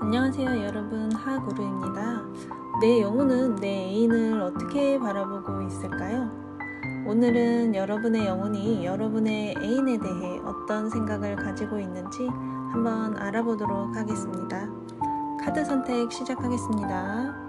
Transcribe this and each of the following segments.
안녕하세요 여러분, 하구루입니다. 내 영혼은 내 애인을 어떻게 바라보고 있을까요? 오늘은 여러분의 영혼이 여러분의 애인에 대해 어떤 생각을 가지고 있는지 한번 알아보도록 하겠습니다. 카드 선택 시작하겠습니다.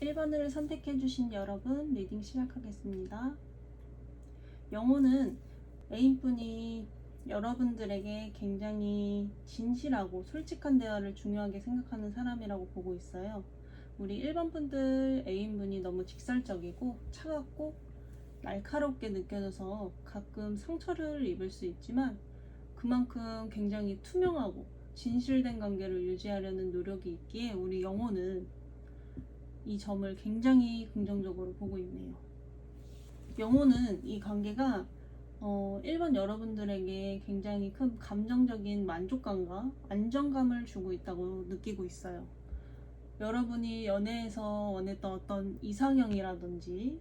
1번을 선택해주신 여러분, 리딩 시작하겠습니다. 영혼은 애인분이 여러분들에게 굉장히 진실하고 솔직한 대화를 중요하게 생각하는 사람이라고 보고 있어요. 우리 1번 분들 애인분이 너무 직설적이고 차갑고 날카롭게 느껴져서 가끔 상처를 입을 수 있지만 그만큼 굉장히 투명하고 진실된 관계를 유지하려는 노력이 있기에 우리 영혼은 이 점을 굉장히 긍정적으로 보고 있네요. 영혼은 이 관계가 1번 여러분들에게 굉장히 큰 감정적인 만족감과 안정감을 주고 있다고 느끼고 있어요. 여러분이 연애에서 원했던 어떤 이상형이라든지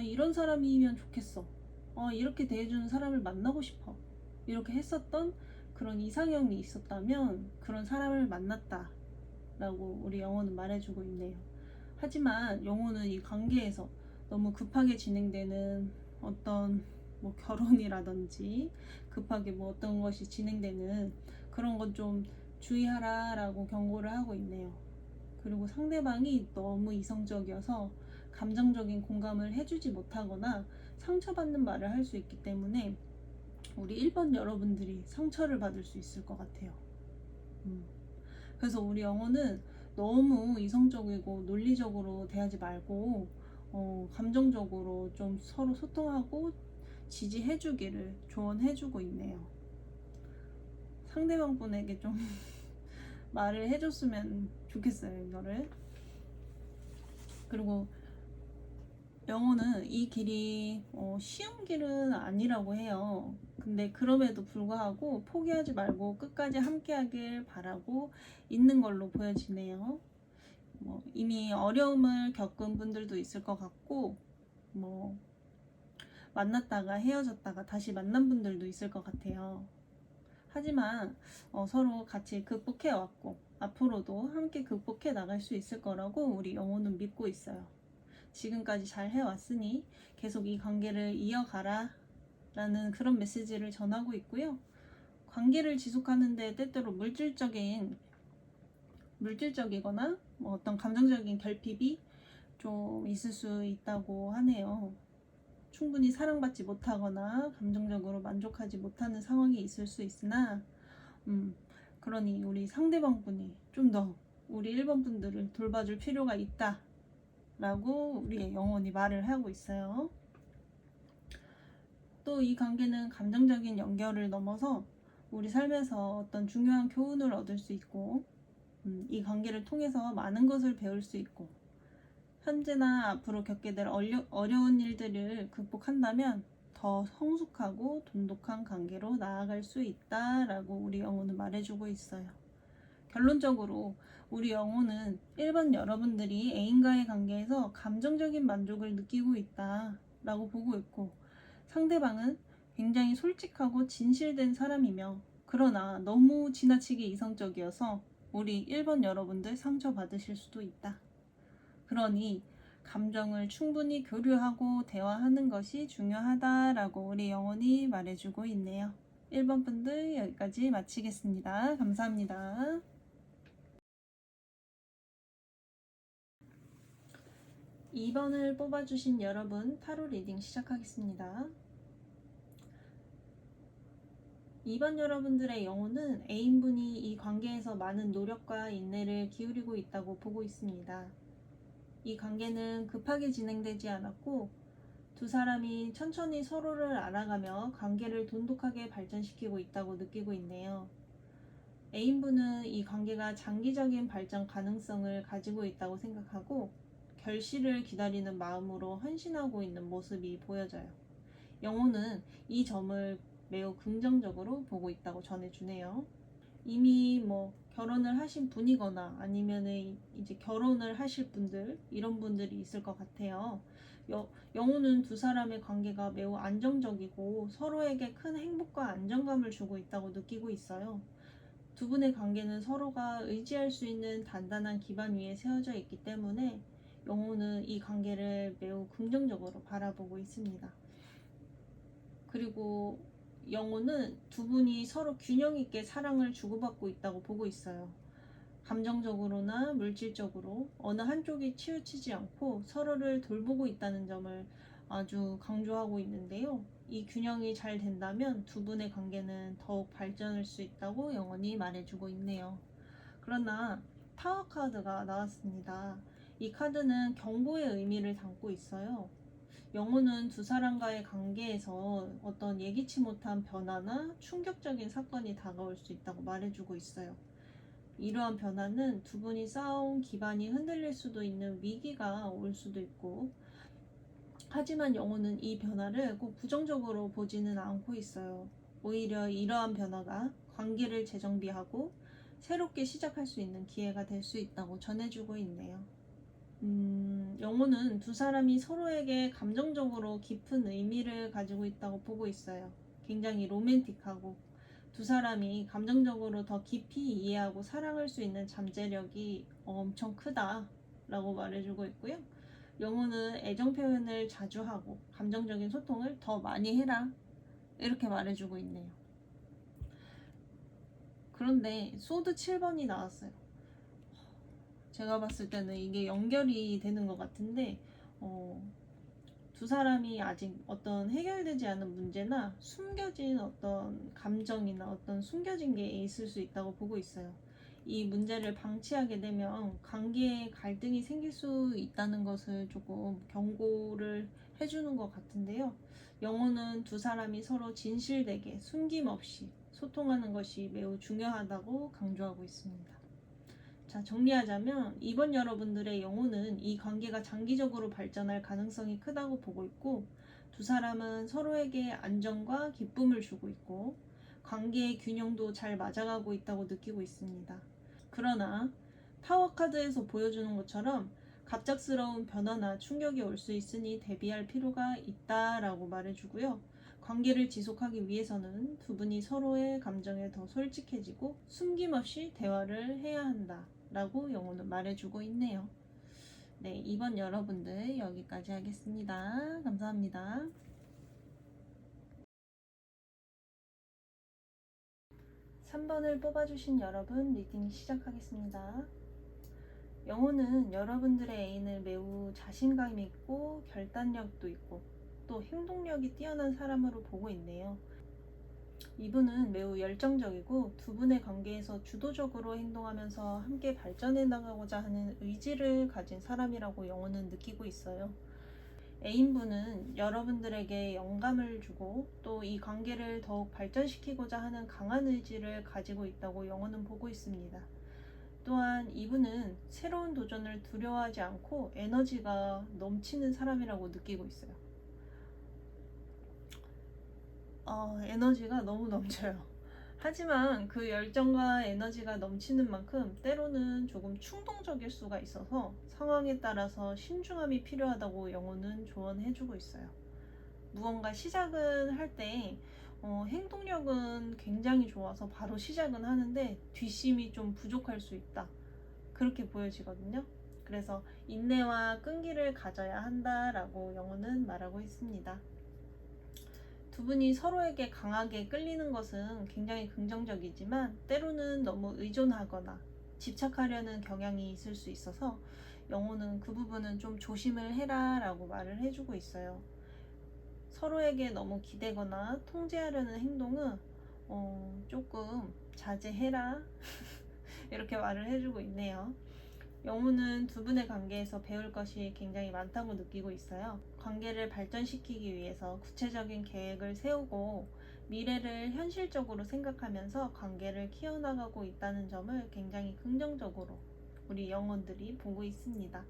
이런 사람이면 좋겠어, 이렇게 대해주는 사람을 만나고 싶어, 이렇게 했었던 그런 이상형이 있었다면 그런 사람을 만났다 라고 우리 영혼은 말해주고 있네요. 하지만 영혼은 이 관계에서 너무 급하게 진행되는 어떤 결혼이라든지 급하게 어떤 것이 진행되는 그런 건 좀 주의하라 라고 경고를 하고 있네요. 그리고 상대방이 너무 이성적이어서 감정적인 공감을 해주지 못하거나 상처받는 말을 할 수 있기 때문에 우리 1번 여러분들이 상처를 받을 수 있을 것 같아요. 그래서 우리 영혼은 너무 이성적이고 논리적으로 대하지 말고 감정적으로 좀 서로 소통하고 지지해주기를 조언해주고 있네요. 상대방 분에게 좀 말을 해줬으면 좋겠어요, 이거를. 그리고 영혼은 이 길이 쉬운 길은 아니라고 해요. 근데 그럼에도 불구하고 포기하지 말고 끝까지 함께하길 바라고 있는 걸로 보여지네요. 이미 어려움을 겪은 분들도 있을 것 같고 만났다가 헤어졌다가 다시 만난 분들도 있을 것 같아요. 하지만 서로 같이 극복해 왔고 앞으로도 함께 극복해 나갈 수 있을 거라고 우리 영혼은 믿고 있어요. 지금까지 잘 해왔으니 계속 이 관계를 이어가라 라는 그런 메시지를 전하고 있고요. 관계를 지속하는데 때때로 물질적이거나 어떤 감정적인 결핍이 좀 있을 수 있다고 하네요. 충분히 사랑받지 못하거나 감정적으로 만족하지 못하는 상황이 있을 수 있으나 그러니 우리 상대방 분이 좀 더 우리 1번 분들을 돌봐줄 필요가 있다 라고 우리의 영혼이 말을 하고 있어요. 또 이 관계는 감정적인 연결을 넘어서 우리 삶에서 어떤 중요한 교훈을 얻을 수 있고 이 관계를 통해서 많은 것을 배울 수 있고 현재나 앞으로 겪게 될 어려운 일들을 극복한다면 더 성숙하고 돈독한 관계로 나아갈 수 있다라고 우리 영혼은 말해주고 있어요. 결론적으로 우리 영혼은 1번 여러분들이 애인과의 관계에서 감정적인 만족을 느끼고 있다라고 보고 있고 상대방은 굉장히 솔직하고 진실된 사람이며 그러나 너무 지나치게 이성적이어서 우리 1번 여러분들 상처받으실 수도 있다. 그러니 감정을 충분히 교류하고 대화하는 것이 중요하다라고 우리 영혼이 말해주고 있네요. 1번 분들 여기까지 마치겠습니다. 감사합니다. 2번을 뽑아주신 여러분 타로 리딩 시작하겠습니다. 2번 여러분들의 영혼은 애인분이 이 관계에서 많은 노력과 인내를 기울이고 있다고 보고 있습니다. 이 관계는 급하게 진행되지 않았고 두 사람이 천천히 서로를 알아가며 관계를 돈독하게 발전시키고 있다고 느끼고 있네요. 애인분은 이 관계가 장기적인 발전 가능성을 가지고 있다고 생각하고 결실을 기다리는 마음으로 헌신하고 있는 모습이 보여져요. 영혼은 이 점을 매우 긍정적으로 보고 있다고 전해주네요. 이미 결혼을 하신 분이거나 아니면은 이제 결혼을 하실 분들, 이런 분들이 있을 것 같아요. 영혼은 두 사람의 관계가 매우 안정적이고 서로에게 큰 행복과 안정감을 주고 있다고 느끼고 있어요. 두 분의 관계는 서로가 의지할 수 있는 단단한 기반 위에 세워져 있기 때문에 영혼은 이 관계를 매우 긍정적으로 바라보고 있습니다. 그리고 영혼은 두 분이 서로 균형 있게 사랑을 주고받고 있다고 보고 있어요. 감정적으로나 물질적으로 어느 한쪽이 치우치지 않고 서로를 돌보고 있다는 점을 아주 강조하고 있는데요. 이 균형이 잘 된다면 두 분의 관계는 더욱 발전할 수 있다고 영혼이 말해주고 있네요. 그러나 타워 카드가 나왔습니다. 이 카드는 경고의 의미를 담고 있어요. 영혼은 두 사람과의 관계에서 어떤 예기치 못한 변화나 충격적인 사건이 다가올 수 있다고 말해주고 있어요. 이러한 변화는 두 분이 쌓아온 기반이 흔들릴 수도 있는 위기가 올 수도 있고, 하지만 영혼은 이 변화를 꼭 부정적으로 보지는 않고 있어요. 오히려 이러한 변화가 관계를 재정비하고 새롭게 시작할 수 있는 기회가 될 수 있다고 전해주고 있네요. 영혼은 두 사람이 서로에게 감정적으로 깊은 의미를 가지고 있다고 보고 있어요. 굉장히 로맨틱하고 두 사람이 감정적으로 더 깊이 이해하고 사랑할 수 있는 잠재력이 엄청 크다라고 말해주고 있고요. 영혼은 애정 표현을 자주 하고 감정적인 소통을 더 많이 해라, 이렇게 말해주고 있네요. 그런데 소드 7번이 나왔어요. 제가 봤을 때는 이게 연결이 되는 것 같은데 두 사람이 아직 어떤 해결되지 않은 문제나 숨겨진 어떤 감정이나 어떤 숨겨진 게 있을 수 있다고 보고 있어요. 이 문제를 방치하게 되면 관계에 갈등이 생길 수 있다는 것을 조금 경고를 해주는 것 같은데요. 영혼은 두 사람이 서로 진실되게 숨김없이 소통하는 것이 매우 중요하다고 강조하고 있습니다. 자, 정리하자면 이번 여러분들의 영혼은 이 관계가 장기적으로 발전할 가능성이 크다고 보고 있고, 두 사람은 서로에게 안정과 기쁨을 주고 있고 관계의 균형도 잘 맞아가고 있다고 느끼고 있습니다. 그러나 타워 카드에서 보여주는 것처럼 갑작스러운 변화나 충격이 올 수 있으니 대비할 필요가 있다라고 말해주고요. 관계를 지속하기 위해서는 두 분이 서로의 감정에 더 솔직해지고 숨김없이 대화를 해야 한다 라고 영혼은 말해주고 있네요. 네, 이번 여러분들 여기까지 하겠습니다. 감사합니다. 3번을 뽑아주신 여러분 리딩 시작하겠습니다. 영혼은 여러분들의 애인을 매우 자신감 있고 결단력도 있고 또 행동력이 뛰어난 사람으로 보고 있네요. 이분은 매우 열정적이고 두 분의 관계에서 주도적으로 행동하면서 함께 발전해 나가고자 하는 의지를 가진 사람이라고 영혼은 느끼고 있어요. 애인분은 여러분들에게 영감을 주고 또 이 관계를 더욱 발전시키고자 하는 강한 의지를 가지고 있다고 영혼은 보고 있습니다. 또한 이분은 새로운 도전을 두려워하지 않고 에너지가 넘치는 사람이라고 느끼고 있어요. 에너지가 너무 넘쳐요. 하지만 그 열정과 에너지가 넘치는 만큼 때로는 조금 충동적일 수가 있어서 상황에 따라서 신중함이 필요하다고 영혼은 조언해주고 있어요. 무언가 시작은 할 때 행동력은 굉장히 좋아서 바로 시작은 하는데 뒷심이 좀 부족할 수 있다, 그렇게 보여지거든요. 그래서 인내와 끈기를 가져야 한다라고 영혼은 말하고 있습니다. 두 분이 서로에게 강하게 끌리는 것은 굉장히 긍정적이지만 때로는 너무 의존하거나 집착하려는 경향이 있을 수 있어서 영혼은 그 부분은 좀 조심을 해라 라고 말을 해주고 있어요. 서로에게 너무 기대거나 통제하려는 행동은 조금 자제해라 이렇게 말을 해주고 있네요. 영호는 두 분의 관계에서 배울 것이 굉장히 많다고 느끼고 있어요. 관계를 발전시키기 위해서 구체적인 계획을 세우고 미래를 현실적으로 생각하면서 관계를 키워나가고 있다는 점을 굉장히 긍정적으로 우리 영혼들이 보고 있습니다.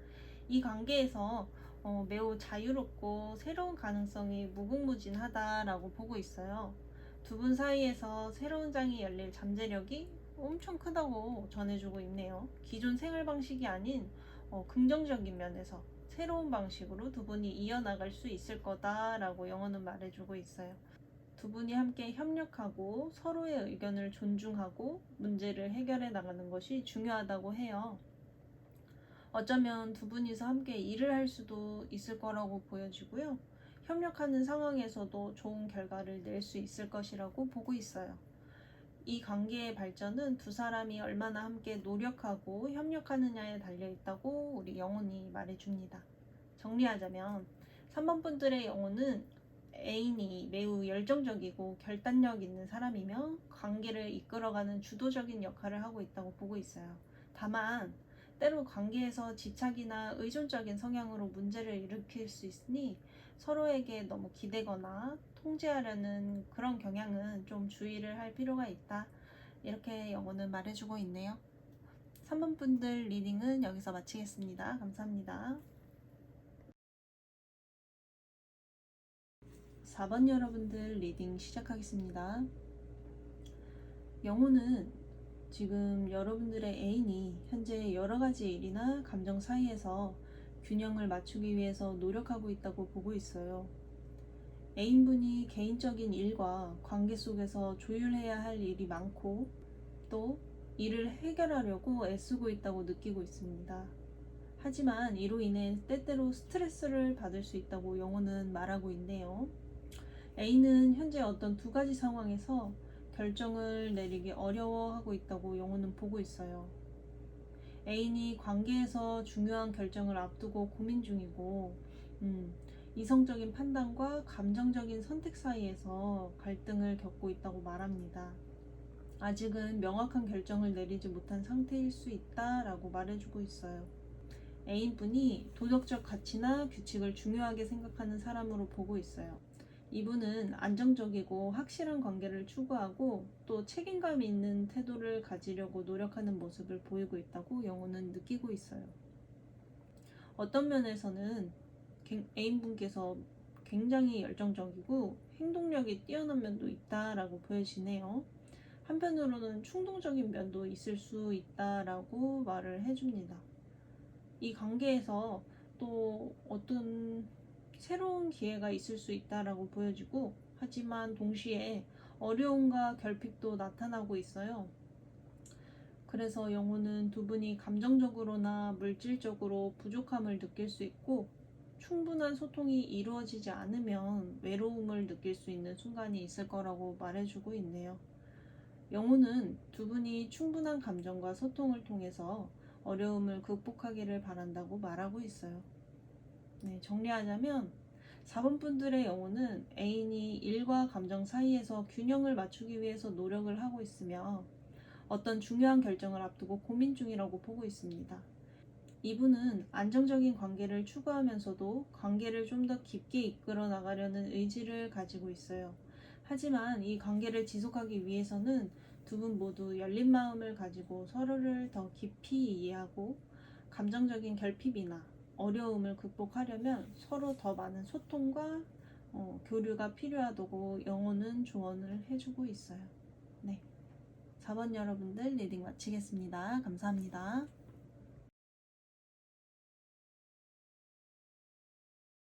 이 관계에서 매우 자유롭고 새로운 가능성이 무궁무진하다라고 보고 있어요. 두 분 사이에서 새로운 장이 열릴 잠재력이 엄청 크다고 전해주고 있네요. 기존 생활 방식이 아닌 긍정적인 면에서 새로운 방식으로 두 분이 이어나갈 수 있을 거다라고 영어는 말해주고 있어요. 두 분이 함께 협력하고 서로의 의견을 존중하고 문제를 해결해 나가는 것이 중요하다고 해요. 어쩌면 두 분이서 함께 일을 할 수도 있을 거라고 보여지고요. 협력하는 상황에서도 좋은 결과를 낼 수 있을 것이라고 보고 있어요. 이 관계의 발전은 두 사람이 얼마나 함께 노력하고 협력하느냐에 달려 있다고 우리 영혼이 말해줍니다. 정리하자면 3번 분들의 영혼은 애인이 매우 열정적이고 결단력 있는 사람이며 관계를 이끌어가는 주도적인 역할을 하고 있다고 보고 있어요. 다만 때로 관계에서 집착이나 의존적인 성향으로 문제를 일으킬 수 있으니 서로에게 너무 기대거나 통제하려는 그런 경향은 좀 주의를 할 필요가 있다. 이렇게 영어는 말해주고 있네요. 3번 분들 리딩은 여기서 마치겠습니다. 감사합니다. 4번 여러분들 리딩 시작하겠습니다. 영혼은 지금 여러분들의 애인이 현재 여러가지 일이나 감정 사이에서 균형을 맞추기 위해서 노력하고 있다고 보고 있어요. 애인분이 개인적인 일과 관계 속에서 조율해야 할 일이 많고 또 이를 해결하려고 애쓰고 있다고 느끼고 있습니다. 하지만 이로 인해 때때로 스트레스를 받을 수 있다고 영혼은 말하고 있네요. A는 현재 어떤 두 가지 상황에서 결정을 내리기 어려워하고 있다고 영혼은 보고 있어요. 애인이 관계에서 중요한 결정을 앞두고 고민 중이고 이성적인 판단과 감정적인 선택 사이에서 갈등을 겪고 있다고 말합니다. 아직은 명확한 결정을 내리지 못한 상태일 수 있다라고 말해주고 있어요. 애인분이 도덕적 가치나 규칙을 중요하게 생각하는 사람으로 보고 있어요. 이분은 안정적이고 확실한 관계를 추구하고 또 책임감 있는 태도를 가지려고 노력하는 모습을 보이고 있다고 영혼은 느끼고 있어요. 어떤 면에서는 애인분께서 굉장히 열정적이고 행동력이 뛰어난 면도 있다라고 보여지네요. 한편으로는 충동적인 면도 있을 수 있다라고 말을 해줍니다. 이 관계에서 또 어떤 새로운 기회가 있을 수 있다라고 보여지고 하지만 동시에 어려움과 결핍도 나타나고 있어요. 그래서 영혼은 두 분이 감정적으로나 물질적으로 부족함을 느낄 수 있고 충분한 소통이 이루어지지 않으면 외로움을 느낄 수 있는 순간이 있을 거라고 말해주고 있네요. 영혼은 두 분이 충분한 감정과 소통을 통해서 어려움을 극복하기를 바란다고 말하고 있어요. 네, 정리하자면 4번 분들의 영혼은 애인이 일과 감정 사이에서 균형을 맞추기 위해서 노력을 하고 있으며 어떤 중요한 결정을 앞두고 고민 중이라고 보고 있습니다. 이분은 안정적인 관계를 추구하면서도 관계를 좀 더 깊게 이끌어 나가려는 의지를 가지고 있어요. 하지만 이 관계를 지속하기 위해서는 두 분 모두 열린 마음을 가지고 서로를 더 깊이 이해하고 감정적인 결핍이나 어려움을 극복하려면 서로 더 많은 소통과 교류가 필요하다고 영혼은 조언을 해주고 있어요. 네, 4번 여러분들 리딩 마치겠습니다. 감사합니다.